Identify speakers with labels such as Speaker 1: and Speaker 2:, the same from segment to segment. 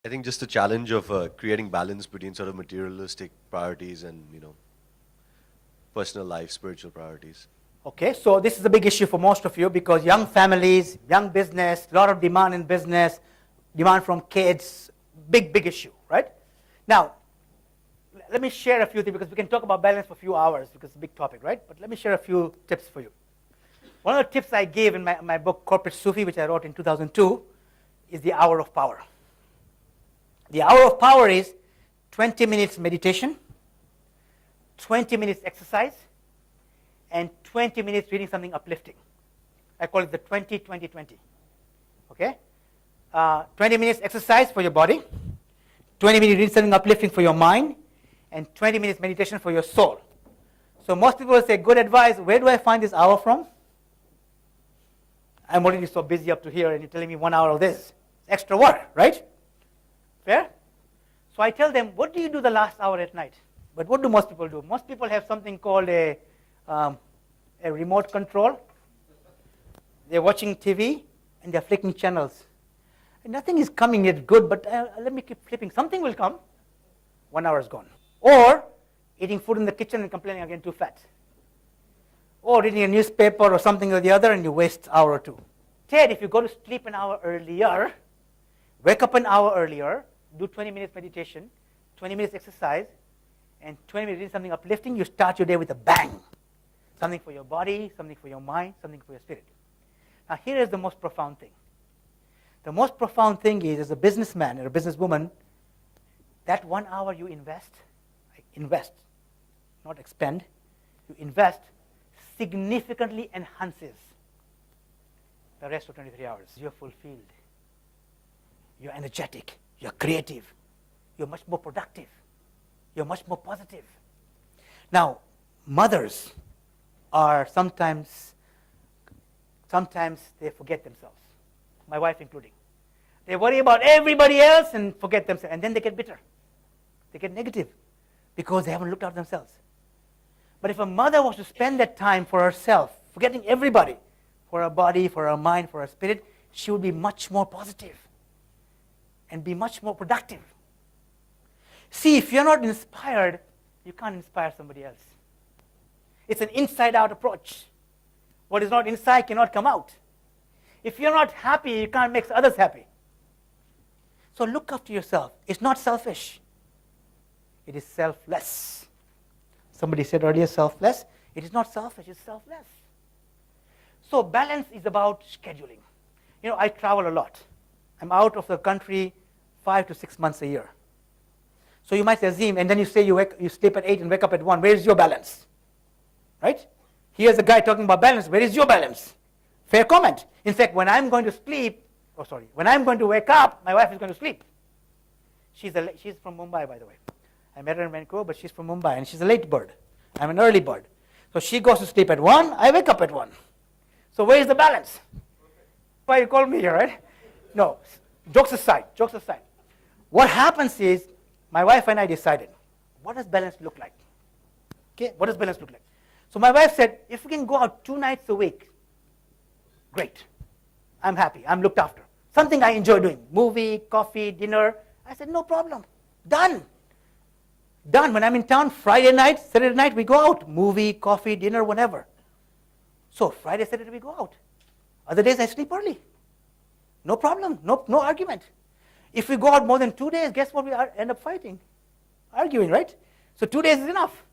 Speaker 1: I think just the challenge of creating balance between sort of materialistic priorities and, personal life, spiritual priorities.
Speaker 2: Okay, so this is a big issue for most of you because young families, young business, a lot of demand in business, demand from kids, big issue, right? Now, let me share a few things because we can talk about balance for a few hours because it's a big topic, right? But let me share a few tips for you. One of the tips I gave in my book, Corporate Sufi, which I wrote in 2002, is the hour of power. The hour of power is 20 minutes meditation, 20 minutes exercise, and 20 minutes reading something uplifting. I call it the 20-20-20. Okay? 20 minutes exercise for your body, 20 minutes reading something uplifting for your mind, and 20 minutes meditation for your soul. So most people will say, good advice, where do I find this hour from? I'm already so busy up to here, and you're telling me 1 hour of this. Extra work, right? Fair? So I tell them, what do you do the last hour at night? But what do most people do? Most people have something called a remote control. They're watching TV, and they're flicking channels. And nothing is coming yet good, but let me keep flipping. Something will come. 1 hour is gone. Or eating food in the kitchen and complaining again too fat. Or reading a newspaper or something or the other, and you waste an hour or two. Ted, if you go to sleep an hour earlier, wake up an hour earlier, do 20 minutes meditation, 20 minutes exercise, and 20 minutes reading something uplifting, you start your day with a bang. Something for your body, something for your mind, something for your spirit. Now here is the most profound thing. The most profound thing is, as a businessman or a businesswoman, that 1 hour you invest, not expend, you invest, significantly enhances the rest of 23 hours. You're fulfilled. You're energetic. You're creative. You're much more productive. You're much more positive. Now, mothers are sometimes they forget themselves, my wife including. They worry about everybody else and forget themselves, and then they get bitter. They get negative because they haven't looked out themselves. But if a mother was to spend that time for herself, forgetting everybody, for her body, for her mind, for her spirit, she would be much more positive and be much more productive. See, if you're not inspired, you can't inspire somebody else. It's an inside-out approach. What is not inside cannot come out. If you're not happy, you can't make others happy. So look after yourself. It's not selfish. It is selfless. Somebody said earlier, selfless. It is not selfish, it's selfless. So balance is about scheduling. I travel a lot. I'm out of the country 5 to 6 months a year. So you might say, Azim, and then you say you sleep at 8 and wake up at 1. Where is your balance? Right? Here's a guy talking about balance. Where is your balance? Fair comment. In fact, when I'm going to wake up, my wife is going to sleep. She's from Mumbai, by the way. I met her in Vancouver, but she's from Mumbai, and she's a late bird. I'm an early bird. So she goes to sleep at 1, I wake up at 1. So where is the balance? Why you call me here, right? No, jokes aside. What happens is, my wife and I decided, what does balance look like? Okay, what does balance look like? So my wife said, if we can go out 2 nights a week, great. I'm happy, I'm looked after. Something I enjoy doing, movie, coffee, dinner. I said, no problem, done. When I'm in town, Friday night, Saturday night, we go out, movie, coffee, dinner, whatever. So Friday, Saturday, we go out. Other days I sleep early. No problem, no argument. If we go out more than 2 days, guess what we end up fighting? Arguing, right? So 2 days is enough.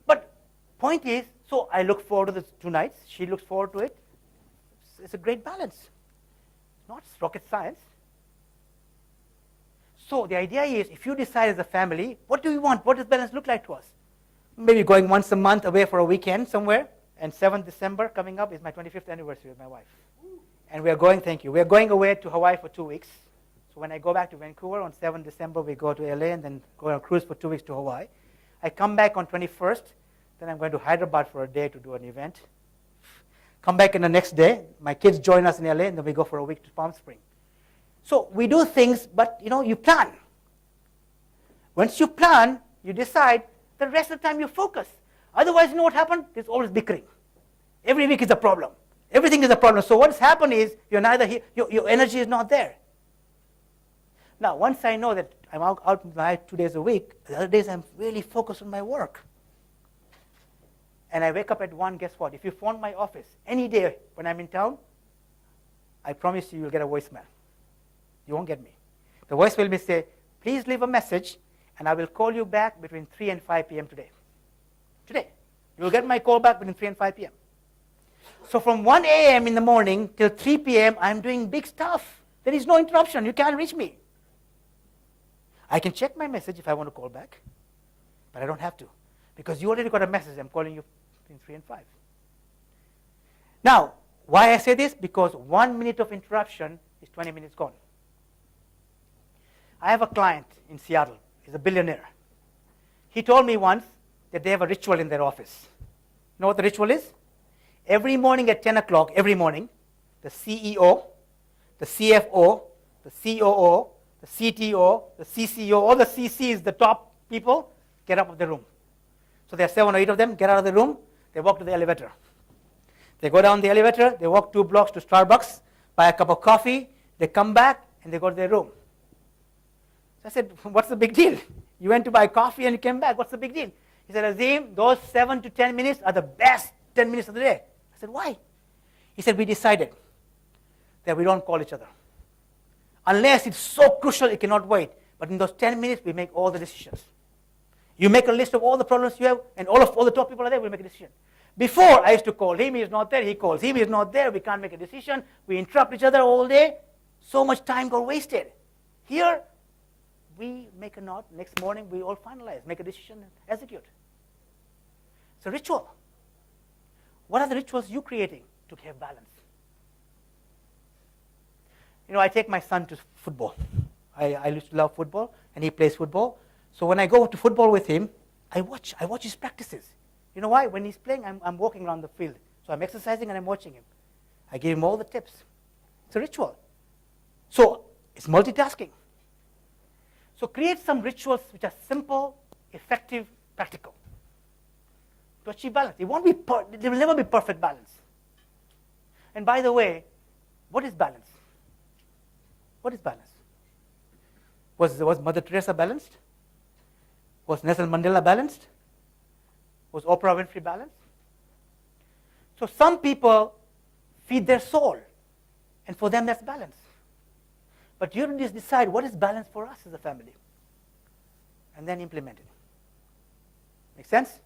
Speaker 2: But point is, so I look forward to the 2 nights. She looks forward to it. It's a great balance. Not rocket science. So the idea is, if you decide as a family, what do we want? What does balance look like to us? Maybe going once a month away for a weekend somewhere. And 7th December coming up is my 25th anniversary with my wife. And we are going away to Hawaii for 2 weeks. So when I go back to Vancouver on 7th December, we go to LA and then go on a cruise for 2 weeks to Hawaii. I come back on 21st. Then I'm going to Hyderabad for a day to do an event. Come back in the next day. My kids join us in LA, and then we go for a week to Palm Springs. So we do things, but you plan. Once you plan, you decide, the rest of the time you focus. Otherwise, you know what happened? There's always bickering. Every week is a problem. Everything is a problem. So what's happened is, you're neither here, your energy is not there. Now, once I know that I'm out 2 days a week, the other days I'm really focused on my work. And I wake up at 1, guess what? If you phone my office any day when I'm in town, I promise you'll get a voicemail. You won't get me. The voicemail will say, please leave a message, and I will call you back between 3 and 5 p.m. today. Today. You'll get my call back between 3 and 5 p.m. So from 1 a.m. in the morning till 3 p.m., I'm doing big stuff. There is no interruption. You can't reach me. I can check my message if I want to call back, but I don't have to, because you already got a message. I'm calling you between 3 and 5. Now, why I say this? Because 1 minute of interruption is 20 minutes gone. I have a client in Seattle. He's a billionaire. He told me once that they have a ritual in their office. You know what the ritual is? Every morning at 10 o'clock, every morning, the CEO, the CFO, the COO, the CTO, the CCO, all the CCs, the top people, get up of the room. So there are 7 or 8 of them, get out of the room, they walk to the elevator. They go down the elevator, they walk 2 blocks to Starbucks, buy a cup of coffee, they come back, and they go to their room. So I said, what's the big deal? You went to buy coffee and you came back, what's the big deal? He said, Azim, those 7 to 10 minutes are the best 10 minutes of the day. I said, why? He said, we decided that we don't call each other. Unless it's so crucial it cannot wait. But in those 10 minutes, we make all the decisions. You make a list of all the problems you have, and all the top people are there, we make a decision. Before, I used to call him, he's not there, he calls him, he's not there, we can't make a decision, we interrupt each other all day, so much time got wasted. Here, we make a note, next morning we all finalize, make a decision, and execute. It's a ritual. What are the rituals you're creating to have balance? You know, I take my son to football. I used to love football, and he plays football. So when I go to football with him, I watch his practices. You know why? When he's playing, I'm walking around the field. So I'm exercising and I'm watching him. I give him all the tips. It's a ritual. So it's multitasking. So create some rituals which are simple, effective, practical to achieve balance. It won't be there will never be perfect balance. And by the way, what is balance? What is balance? Was Mother Teresa balanced? Was Nelson Mandela balanced? Was Oprah Winfrey balanced? So some people feed their soul, and for them that's balance. But you just decide what is balance for us as a family, and then implement it. Make sense?